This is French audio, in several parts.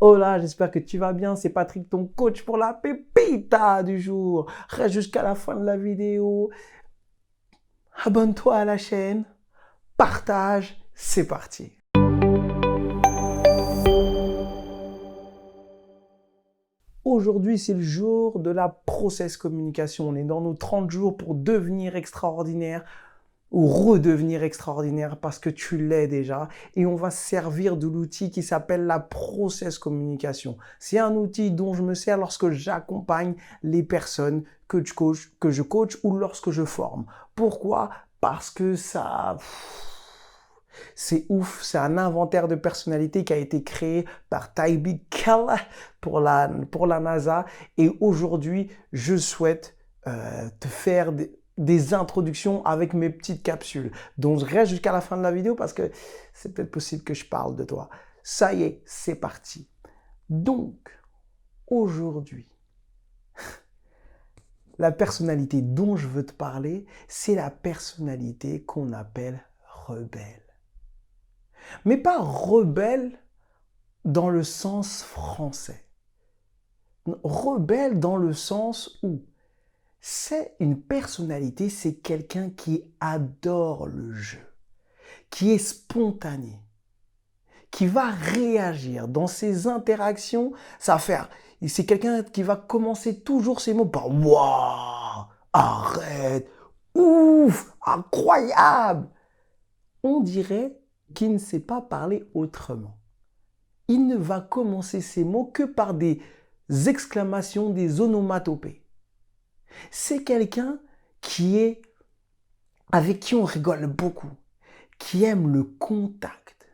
Hola, j'espère que tu vas bien. C'est Patrick, ton coach pour la pépita du jour. Reste jusqu'à la fin de la vidéo. Abonne-toi à la chaîne. Partage. C'est parti. Aujourd'hui, c'est le jour de la process communication. On est dans nos 30 jours pour devenir extraordinaire ou redevenir extraordinaire parce que tu l'es déjà. Et on va se servir de l'outil qui s'appelle la process communication. C'est un outil dont je me sers lorsque j'accompagne les personnes que je coach ou lorsque je forme. Pourquoi? Parce que c'est ouf, c'est un inventaire de personnalité qui a été créé par Tyreek Kell pour la NASA. Et aujourd'hui, je souhaite te faire des introductions avec mes petites capsules. Donc, reste jusqu'à la fin de la vidéo parce que c'est peut-être possible que je parle de toi. Ça y est, c'est parti. Donc, aujourd'hui, la personnalité dont je veux te parler, c'est la personnalité qu'on appelle rebelle. Mais pas rebelle dans le sens français. Rebelle dans le sens où c'est une personnalité, c'est quelqu'un qui adore le jeu, qui est spontané, qui va réagir dans ses interactions. C'est quelqu'un qui va commencer toujours ses mots par « Waouh, arrête, ouf, incroyable !» On dirait qu'il ne sait pas parler autrement. Il ne va commencer ses mots que par des exclamations, des onomatopées. C'est quelqu'un avec qui on rigole beaucoup, qui aime le contact,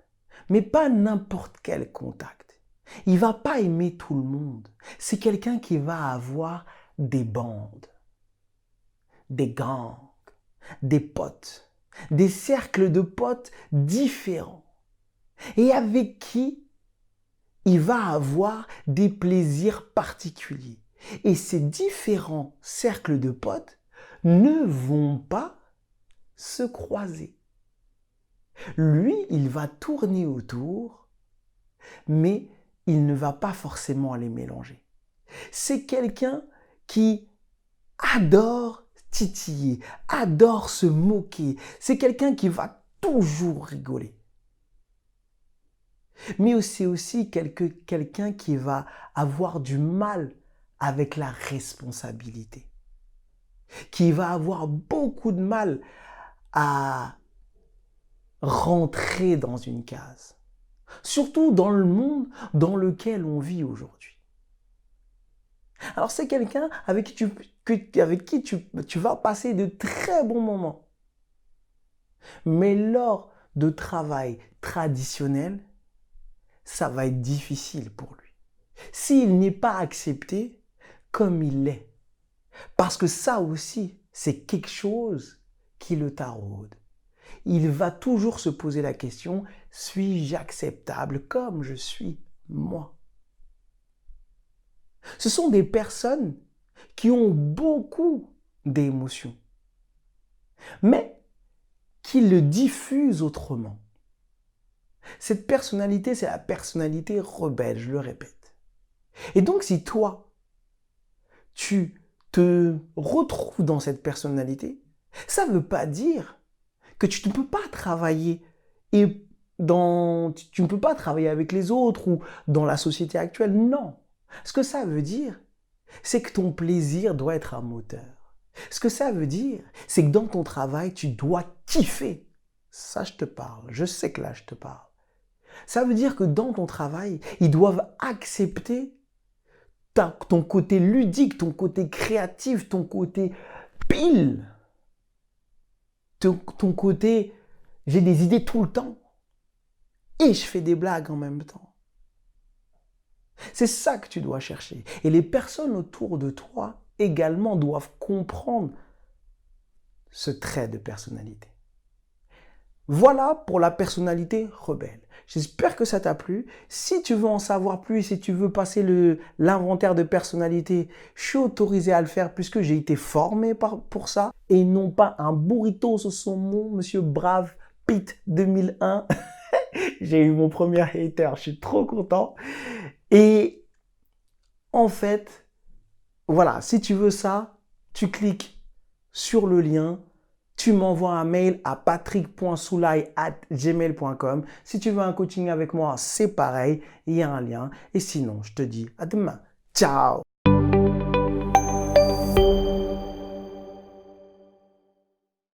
mais pas n'importe quel contact. Il va pas aimer tout le monde. C'est quelqu'un qui va avoir des bandes, des gangs, des potes, des cercles de potes différents et avec qui il va avoir des plaisirs particuliers. Et ces différents cercles de potes ne vont pas se croiser. Lui, il va tourner autour, mais il ne va pas forcément les mélanger. C'est quelqu'un qui adore titiller, adore se moquer. C'est quelqu'un qui va toujours rigoler. Mais c'est aussi quelqu'un qui va avoir du mal avec la responsabilité, qui va avoir beaucoup de mal à rentrer dans une case, surtout dans le monde dans lequel on vit aujourd'hui. Alors c'est quelqu'un avec qui tu vas passer de très bons moments. Mais lors de travail traditionnel, ça va être difficile pour lui. S'il n'est pas accepté comme il l'est. Parce que ça aussi, c'est quelque chose qui le taraude. Il va toujours se poser la question, suis-je acceptable comme je suis moi? Ce sont des personnes qui ont beaucoup d'émotions, mais qui le diffusent autrement. Cette personnalité, c'est la personnalité rebelle, je le répète. Et donc, si toi, tu te retrouves dans cette personnalité, ça ne veut pas dire que tu ne peux pas travailler tu ne peux pas travailler avec les autres ou dans la société actuelle. Non. Ce que ça veut dire, c'est que ton plaisir doit être un moteur. Ce que ça veut dire, c'est que dans ton travail, tu dois kiffer. Ça, je te parle. Je sais que là, je te parle. Ça veut dire que dans ton travail, ils doivent accepter ton côté ludique, ton côté créatif, ton côté pile, ton côté j'ai des idées tout le temps et je fais des blagues en même temps. C'est ça que tu dois chercher. Et les personnes autour de toi également doivent comprendre ce trait de personnalité. Voilà pour la personnalité rebelle. J'espère que ça t'a plu. Si tu veux en savoir plus, si tu veux passer l'inventaire de personnalité, je suis autorisé à le faire puisque j'ai été formé pour ça. Et non pas un burrito sur son nom, monsieur Brave Pete 2001. J'ai eu mon premier hater, je suis trop content. Et en fait, voilà, si tu veux ça, tu cliques sur le lien, tu m'envoies un mail à patrick.soulay@gmail.com. Si tu veux un coaching avec moi, c'est pareil, il y a un lien. Et sinon, je te dis à demain. Ciao!